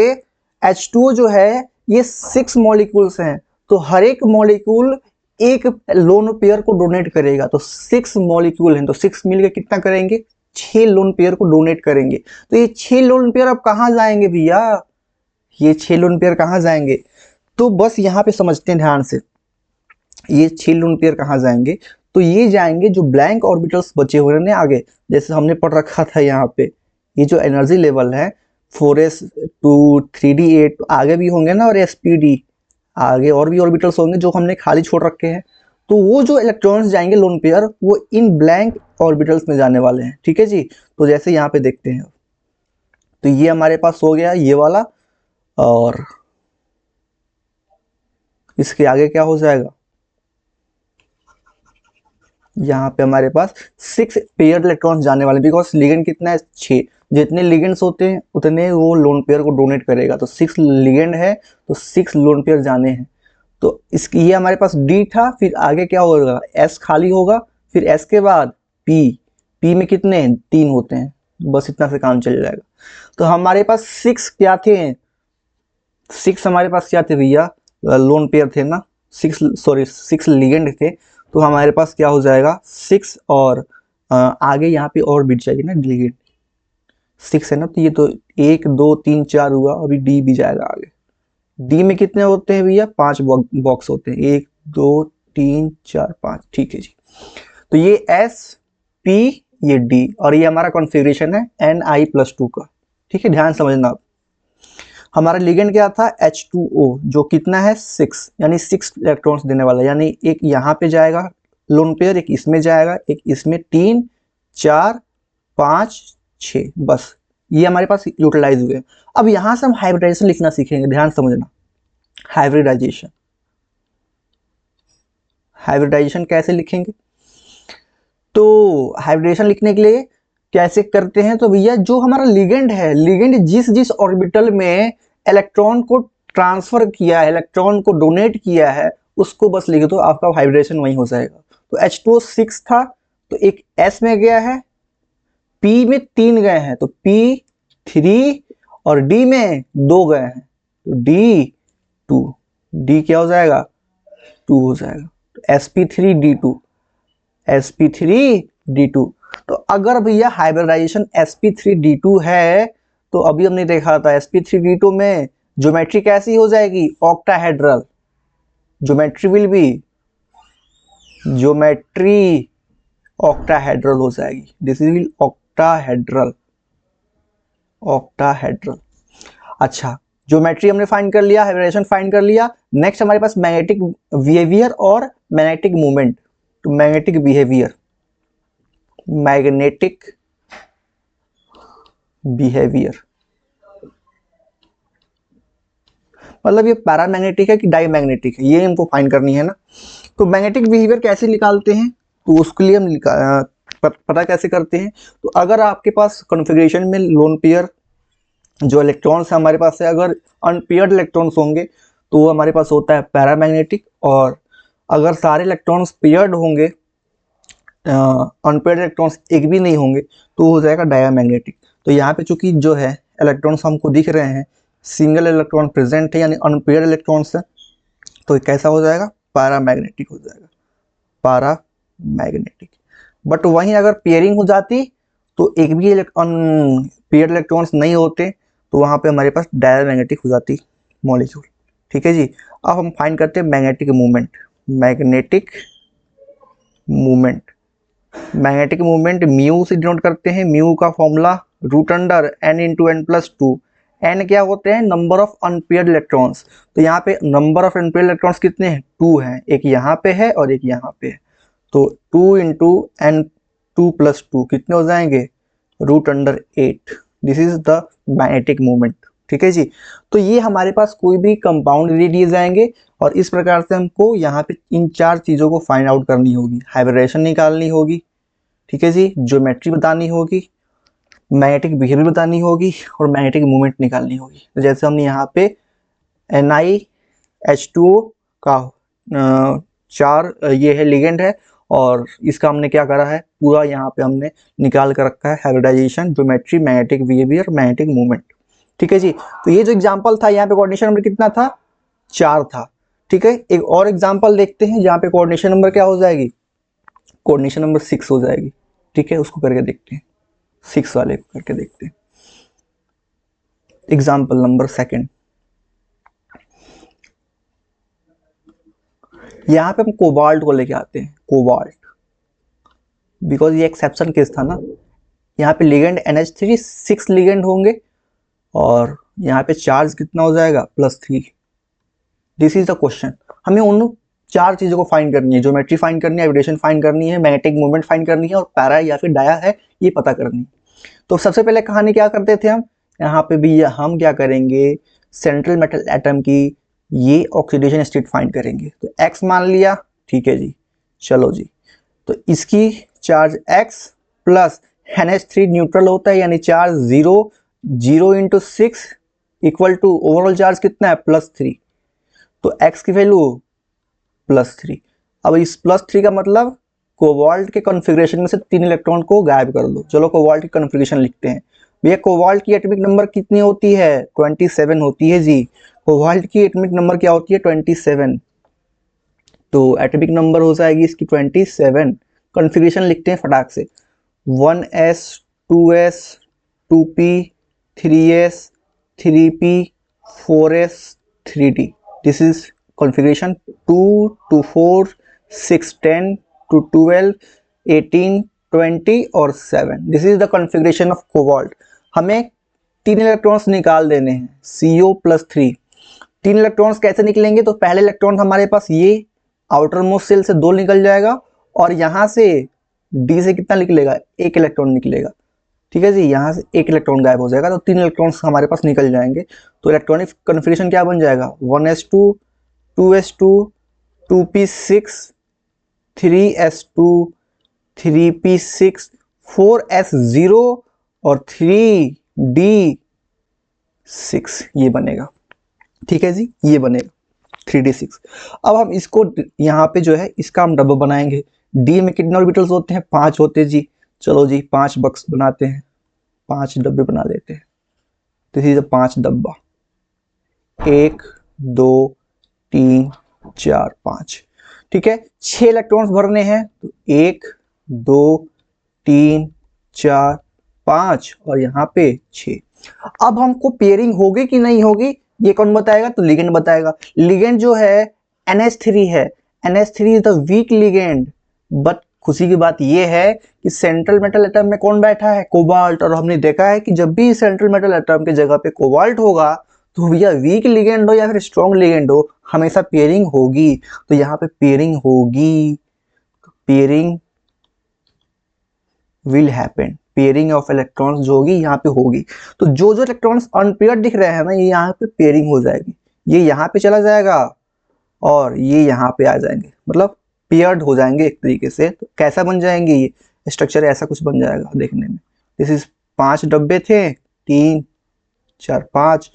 H2O जो है ये 6 मॉलिक्यूल्स हैं, तो हर एक मॉलिक्यूल एक लोन पेयर को डोनेट करेगा। तो 6 मॉलिक्यूल हैं, तो 6 मिलकर कितना करेंगे, 6 लोन पेयर को डोनेट करेंगे। तो ये 6 लोन पेयर अब कहाँ जाएंगे भैया, ये 6 लोन पेयर कहाँ जाएंगे, तो बस यहाँ पे समझते हैं ध्यान से, ये 6 लोन पेयर कहाँ जाएंगे, तो ये जाएंगे जो ब्लैंक ऑर्बिटल्स बचे हुए हैं आगे, जैसे हमने पढ़ रखा था यहाँ पे, ये जो एनर्जी लेवल है 4s2 3d8 आगे भी होंगे ना, और sp_d आगे और भी ऑर्बिटल्स होंगे जो हमने खाली छोड़ रखे हैं। तो वो जो इलेक्ट्रॉन्स जाएंगे लोन पेयर, वो इन ब्लैंक ऑर्बिटल्स में जाने वाले हैं, ठीक है जी। तो जैसे यहाँ पे देखते हैं, तो ये हमारे पास हो गया ये वाला, और इसके आगे क्या हो जाएगा, यहाँ पे हमारे पास 6 पेयर इलेक्ट्रॉन्स जाने वाले, बिकॉज लिगेंड कितना है 6, जितने लिगेंड्स होते हैं उतने वो लोन पेयर को डोनेट करेगा। तो 6 लिगेंड है तो 6 लोन पेयर जाने हैं। तो इसकी ये हमारे पास डी था, फिर आगे क्या होगा, एस खाली होगा, फिर एस के बाद पी में कितने 3 होते हैं, बस इतना से काम चल जाएगा। तो हमारे पास 6 क्या थे, 6 हमारे पास क्या थे भैया, लोन पेयर थे ना, 6 लिगेंड थे। तो हमारे पास क्या हो जाएगा 6, और आगे यहाँ पे और बिट जाएगी ना लिगेंड, 6 है ना, तो ये तो 1 2 3 4 हुआ, अभी डी भी जाएगा आगे। डी में कितने होते हैं भैया, 5 बॉक्स होते हैं, 1 2 3 4 5, ठीक है जी। तो ये एस पी ये डी, और ये हमारा कॉन्फ़िगरेशन है Ni+2 का, ठीक है, ध्यान समझना आप। हमारा लिगेंड क्या था H2O, जो कितना है 6, यानी 6 इलेक्ट्रॉन्स देने वाला, यानी एक यहाँ पे जाएगा लोन पेयर, एक इसमें जाएगा, एक इसमें, 3 4 5 6, बस ये हमारे पास यूटिलाइज हुए। अब यहाँ से हम हाइब्रिडाइजेशन लिखना सीखेंगे, ध्यान समझना। हाइब्रिडाइजेशन, हाइब्रिडाइजेशन कैसे लिखेंगे, तो हाइब्रिडेशन लिखने के लिए कैसे करते हैं, तो भैया जो हमारा लिगेंड है, लिगेंड जिस जिस ऑर्बिटल में इलेक्ट्रॉन को ट्रांसफर किया है, इलेक्ट्रॉन को डोनेट किया है, उसको बस लिख दो, आपका हाइब्रिडेशन वही हो जाएगा। तो H2O 6 था, तो एक S में गया है, P में 3 गए हैं, तो P3, और D में 2 गए हैं, तो D2, D क्या हो जाएगा 2 हो जाएगा, तो sp3d2, sp3d2। तो अगर भैया हाइब्रिडाइजेशन sp3d2 है, तो अभी हमने देखा था sp3d2 में ज्योमेट्री कैसी हो जाएगी, octahedral, geometry will be, geometry octahedral हो जाएगी, दिस इज ऑक्टाहेड्रल, ऑक्टाहेड्रल। अच्छा, ज्योमेट्री हमने फाइंड कर लिया, हाइब्रिडेशन फाइंड कर लिया। नेक्स्ट हमारे पास मैग्नेटिक बिहेवियर और मैग्नेटिक मूवमेंट। तो मैग्नेटिक बिहेवियर, मैग्नेटिक बिहेवियर मतलब ये पैरामैग्नेटिक है कि डाईमैग्नेटिक है, ये हमको फाइंड करनी है ना। तो मैग्नेटिक बिहेवियर कैसे निकालते हैं, तो उसके लिए हम पता कैसे करते हैं, तो अगर आपके पास कॉन्फ़िगरेशन में लोन पेयर जो इलेक्ट्रॉन्स हमारे पास है, अगर अनपेयर्ड इलेक्ट्रॉन्स होंगे तो वो हमारे पास होता है पैरामैग्नेटिक, और अगर सारे इलेक्ट्रॉन्स पेयर्ड होंगे, अनपेयर्ड इलेक्ट्रॉन्स एक भी नहीं होंगे, तो हो जाएगा डायामैग्नेटिक। तो यहाँ पे चूंकि जो है इलेक्ट्रॉन्स हमको दिख रहे हैं, सिंगल इलेक्ट्रॉन प्रेजेंट है, यानी अनपेयर्ड इलेक्ट्रॉन्स है, तो कैसा हो जाएगा पैरामैग्नेटिक हो जाएगा, पैरामैग्नेटिक। बट वहीं अगर पेयरिंग हो जाती तो एक भी पेयर्ड इलेक्ट्रॉन्स नहीं होते, तो वहाँ पे हमारे पास डायमैग्नेटिक हो जाती मॉलिक्यूल, ठीक है जी। अब हम फाइंड करते हैं magnetic movement, magnetic movement. Magnetic movement mu से डिनोट करते हैं। म्यू का formula root under n into n plus two. N क्या होते हैं? Number of unpaired electrons. तो यहाँ पे नंबर ऑफ अनपेयर्ड इलेक्ट्रॉन्स कितने हैं? 2 हैं। एक यहाँ पे है और एक यहाँ पे है। तो 2 इंटू एन 2 प्लस 2 कितने हो जाएंगे? Root under 8। This is the magnetic movement. ठीक है जी। तो ये हमारे पास कोई भी कंपाउंड दे दिए जाएंगे और इस प्रकार से हमको यहाँ पे इन 4 चीज़ों को फाइंड आउट करनी होगी। हाइब्रिडेशन निकालनी होगी, ठीक है जी, ज्योमेट्री बतानी होगी, मैग्नेटिक बिहेवियर बतानी होगी और मैग्नेटिक मूवमेंट निकालनी होगी। तो जैसे हमने यहाँ पे NiH2O का 4 ये है लिगेंड है और इसका हमने क्या करा है? पूरा यहाँ पे हमने निकाल कर रखा है hybridisation, geometry, magnetic behaviour, magnetic movement. ठीक है जी। तो ये जो एग्जाम्पल था यहाँ पे कोऑर्डिनेशन नंबर कितना था? 4 था। ठीक है। एक और एग्जाम्पल देखते हैं जहाँ पे कोऑर्डिनेशन नंबर क्या हो जाएगी? कोऑर्डिनेशन नंबर 6 हो जाएगी। ठीक है, उसको करके देखते हैं। 6 वाले को करके देखते हैं। Example number 2। यहाँ पे हम कोबाल्ट को लेके आते हैं। कोबाल्ट, बिकॉज ये एक्सेप्शन केस था ना। यहाँ पे लिगेंड NH3 6 लिगेंड होंगे और यहाँ पे चार्ज कितना हो जाएगा? +3। This is the question. हमें उन 4 चीज़ों को फाइंड करनी है। ज्योमेट्री फाइंड करनी है, वाइब्रेशन फाइंड करनी है, मैग्नेटिक मूवमेंट फाइंड करनी है और पैरा या फिर डाया है ये पता करनी है। तो सबसे पहले कहानी क्या करते थे हम? यहाँ पे भी हम क्या करेंगे? सेंट्रल मेटल एटम की ये ऑक्सीडेशन स्टेट फाइंड करेंगे। तो X मान लिया, ठीक है जी। चलो जी, तो इसकी charge X plus NH3 neutral होता है, यानी charge 0 into 6 equal to overall charge कितना है? +3। तो X की वैल्यू +3। अब इस +3 का मतलब कोबाल्ट के कॉन्फ़िगरेशन में से 3 इलेक्ट्रॉन को गायब कर दो। चलो कोबाल्ट की कॉन्फ़िगरेशन लिखते हैं। भैया कोबाल्ट की एटॉमिक नंबर कितनी होती है? 27 होती है जी। कोबाल्ट की एटॉमिक नंबर क्या होती है? 27। तो एटॉमिक नंबर हो जाएगी इसकी 27। कॉन्फ़िगरेशन लिखते हैं फटाक से। 1s 2s 2p 3s 3p 4s 3d। This is configuration 2 to 4 6 10 to 12 18 20 और 7। This is the configuration of cobalt. हमें 3 इलेक्ट्रॉन्स निकाल देने हैं, CO+3। 3 इलेक्ट्रॉन्स कैसे निकलेंगे? तो पहले इलेक्ट्रॉन हमारे पास ये आउटर मोस्ट सेल से 2 निकल जाएगा और यहाँ से D से कितना निकलेगा? 1 इलेक्ट्रॉन निकलेगा। ठीक है जी, यहाँ से 1 इलेक्ट्रॉन गायब हो जाएगा। तो 3 इलेक्ट्रॉन्स हमारे पास निकल जाएंगे। तो इलेक्ट्रॉनिक कॉन्फ़िगरेशन क्या बन जाएगा? 1s2 2s2 2p6 3s2 3p6 4s0 और 3d6 ये बनेगा। ठीक है जी, ये बनेगा 3d6। अब हम इसको यहाँ पे जो है इसका हम डब्बा बनाएंगे। डी में कितने ऑर्बिटल्स होते हैं? 5 होते हैं जी। चलो जी 5 बक्स बनाते हैं, 5 डब्बे बना लेते हैं। दिस इज 5 डब्बा। 1 2 3 4 5। ठीक है, 6 इलेक्ट्रॉन्स भरने हैं। तो 1 2 3 4 5 और यहाँ पे 6। अब हमको पेयरिंग होगी कि नहीं होगी ये कौन बताएगा? तो लिगेंड बताएगा। लिगेंड जो है NH3 है। NH3 is the week ligand. But खुशी की बात ये है कि सेंट्रल मेटल एटम में कौन बैठा है? कोबाल्ट। और हमने देखा है कि जब भी सेंट्रल मेटल एटम की जगह पे कोबाल्ट होगा तो भैया वीक लिगेंड हो या फिर स्ट्रॉन्ग लिगेंड हो, हमेशा पेयरिंग होगी। तो यहाँ पे पेयरिंग होगी, pairing will happen. Pairing of electrons जो होगी यहाँ पे होगी। तो जो जो इलेक्ट्रॉन्स अनपेयर्ड दिख रहे हैं ना, ये यहाँ पे पेयरिंग हो जाएगी। ये यहाँ पे चला जाएगा और ये यहाँ पे आ जाएंगे, मतलब पेयर्ड हो जाएंगे एक तरीके से। तो कैसा बन जाएंगे? ये स्ट्रक्चर ऐसा कुछ बन जाएगा देखने में। दिस इज 5 डब्बे थे, 3 4 5।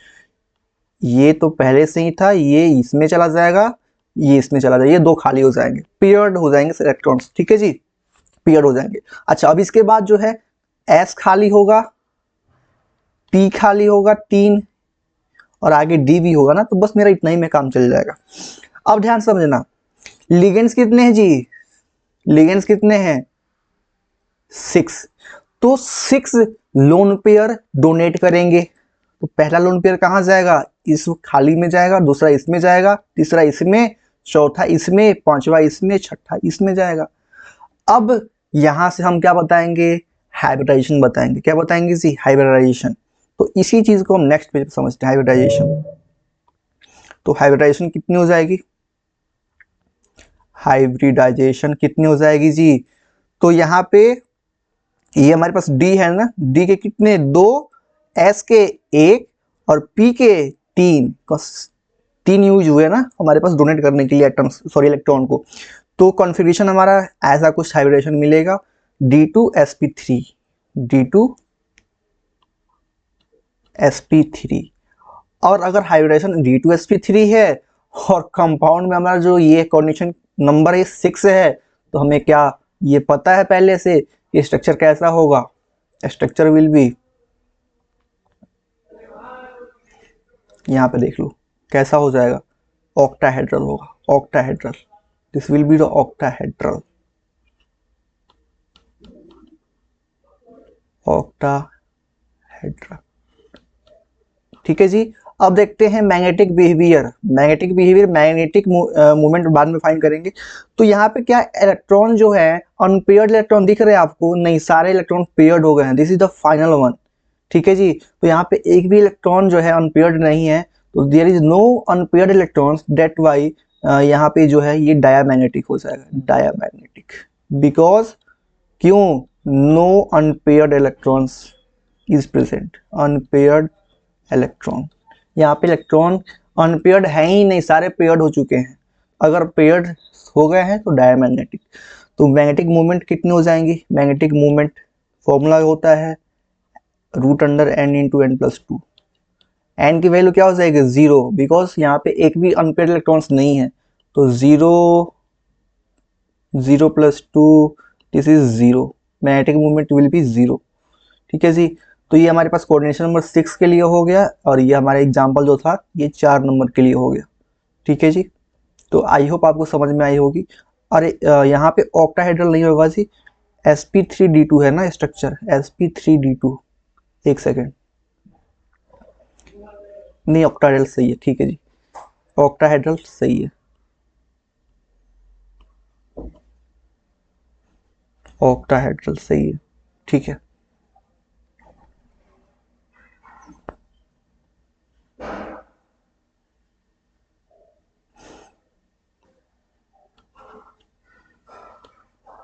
ये तो पहले से ही था, ये इसमें चला जाएगा, ये इसमें चला जाएगा, ये 2 खाली हो जाएंगे, पेयर्ड हो जाएंगे इलेक्ट्रॉन्स। ठीक है जी, पेयर हो जाएंगे। अच्छा, अब इसके बाद जो है S खाली होगा, P खाली होगा 3 और आगे D भी होगा ना। तो बस मेरा इतना ही में काम चल जाएगा। अब ध्यान समझना, लिगेंड्स कितने हैं जी? लिगेंड्स कितने हैं? 6। तो 6 लोन पेयर डोनेट करेंगे। तो पहला लोन पेयर कहाँ जाएगा? इस खाली में जाएगा, दूसरा इसमें जाएगा, तीसरा इसमें, चौथा इसमें, पांचवा इसमें, छठा इसमें जाएगा। अब यहां से हम क्या बताएंगे, हाइब्रिडाइजेशन बताएंगे। क्या बताएंगे जी, हाइब्रिडाइजेशन। तो इसी चीज को हम नेक्स्ट पेज पे समझते हैं, हाइब्रिडाइजेशन। तो हाइब्रिडाइजेशन कितनी हो जाएगी, हाइब्रिडाइजेशन कितनी हो जाएगी जी, तो यहाँ पे ये हमारे पास डी है ना, डी के कितने, दो, एस के एक और पी के तीन, तीन यूज हुए ना हमारे पास डोनेट करने के लिए एटम्स, सॉरी इलेक्ट्रॉन को। तो कॉन्फ़िगरेशन हमारा ऐसा कुछ हाइब्रिडेशन मिलेगा, D2sp3, D2sp3। और अगर हाइब्रिडेशन D2sp3 है और कंपाउंड में हमारा जो ये कोऑर्डिनेशन नंबर है 6 है, तो हमें क्या ये पता है पहले से कि स्ट्रक्चर कैसा होगा, स्ट्रक्चर विल बी, यहाँ पे देख लो कैसा हो जाएगा, ऑक्टाहेड्रल होगा, octahedral, this will be the octahedral, octahedral. ठीक है जी। अब देखते हैं magnetic behaviour, magnetic behaviour, magnetic movement बाद में फाइंड करेंगे। तो यहाँ पे क्या इलेक्ट्रॉन जो है, अनपेयर्ड इलेक्ट्रॉन दिख रहे हैं आपको, नहीं सारे इलेक्ट्रॉन पेयर्ड हो गए हैं, this is the final one. ठीक है जी। तो यहाँ पे एक भी इलेक्ट्रॉन जो है अनपेयर्ड नहीं है, तो there is no unpaired electrons, that why यहाँ पे जो है ये डायामैग्नेटिक हो जाएगा, डायामैग्नेटिक, बिकॉज क्यों, no unpaired electrons is present, unpaired electron, यहाँ पे इलेक्ट्रॉन अनपेयर्ड है ही नहीं, सारे पेयर्ड हो चुके हैं। अगर पेयर्ड हो गए हैं तो डायमैग्नेटिक। तो मैग्नेटिक मूवमेंट कितनी हो जाएंगी, मैग्नेटिक मूवमेंट फॉर्मूला होता है √n×n+2। n की वैल्यू क्या हो जाएगी, 0, बिकॉज यहाँ पे एक भी अनपेयर्ड इलेक्ट्रॉन्स नहीं है, तो 0, 0+2, this is 0, magnetic movement will be 0। ठीक है जी। तो ये हमारे पास कोऑर्डिनेशन नंबर 6 के लिए हो गया, और ये हमारा एग्जाम्पल जो था ये 4 नंबर के लिए हो गया। ठीक है जी। तो आई होप आपको समझ में आई होगी। अरे यहाँ पे ऑक्टाहेड्रल नहीं होगा जी, sp3d2 है ना स्ट्रक्चर, sp3d2, एक सेकेंड, नहीं ऑक्टाहेड्रल सही है, ठीक है जी, ऑक्टाहेड्रल सही है, ऑक्टाहेड्रल सही है, ठीक है।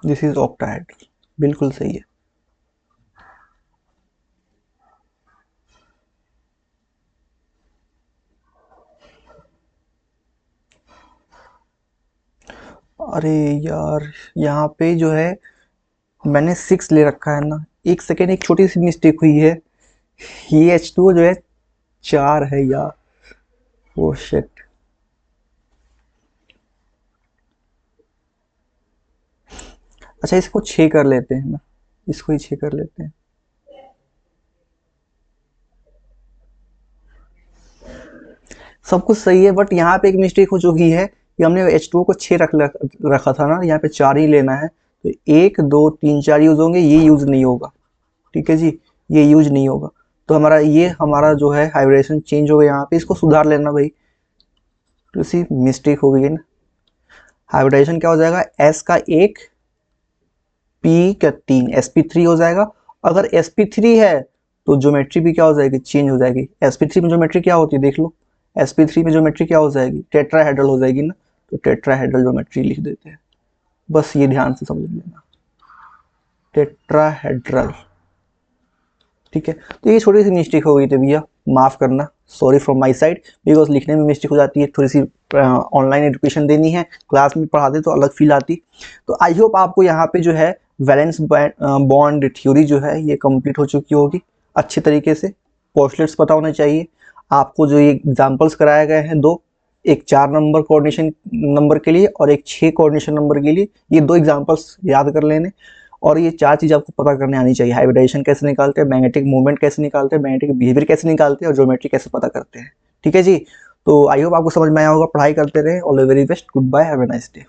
दिस इज ऑक्टाहेड्रल, बिल्कुल सही है। अरे यार यहाँ पे जो है मैंने 6 ले रखा है ना, एक सेकेंड, एक छोटी सी मिस्टेक हुई है, ये H2O जो है 4 है यार, वो शिट। अच्छा इसको 6 कर लेते हैं ना, इसको ही 6 कर लेते हैं। सब कुछ सही है, बट यहाँ पे एक मिस्टेक हो चुकी है कि हमने H2O को 6 रखा था ना, यहाँ पे 4 ही लेना है, तो 1 2 3 4 यूज होंगे, ये यूज नहीं होगा। ठीक है जी, ये यूज नहीं होगा, तो हमारा जो है हाइब्रिडेशन चेंज हो गया यहाँ पे, इसको सुधार लेना भाई, तो इसी मिस्टेक हो गई है ना। हाइब्रिडाइजेशन क्या हो जाएगा, S का 1, P का 3, sp3 हो जाएगा। अगर sp3 है तो ज्योमेट्री भी क्या हो जाएगी, चेंज हो जाएगी। sp3 में ज्योमेट्री क्या होती है देख लो, sp3 में ज्योमेट्री क्या हो जाएगी, टेट्राहेड्रल हो जाएगी ना, तो टेट्राहेड्रल ज्योमेट्री लिख देते हैं, बस ये ध्यान से समझ लेना, टेट्राहेड्रल। ठीक है। तो ये छोटी सी मिस्टेक हो गई थी भैया, माफ़ करना, sorry from my side, because लिखने में मिस्टेक हो जाती है, थोड़ी सी ऑनलाइन एजुकेशन देनी है, क्लास में पढ़ाते तो अलग फील आती। तो आई होप आपको यहाँ पे जो है वैलेंस बॉन्ड थ्योरी जो है ये कंप्लीट हो चुकी होगी अच्छे तरीके से, पोस्टलेट्स पता होने चाहिए आपको। जो ये एग्जाम्पल्स कराए गए हैं दो, एक 4 नंबर कोऑर्डिनेशन नंबर के लिए और एक 6 कोऑर्डिनेशन नंबर के लिए, ये 2 एग्जाम्पल्स याद कर लेने, और ये 4 चीज़ आपको पता करने आनी चाहिए, हाइब्रिडाइजेशन कैसे निकालते हैं, मैग्नेटिक मूवमेंट कैसे निकालते हैं, मैग्नेटिक बिहेवियर कैसे निकालते हैं, और ज्योमेट्री कैसे पता करते हैं। ठीक है जी। तो आई होप आपको समझ में आया होगा, पढ़ाई करते रहे, all the very best, goodbye, have a nice day.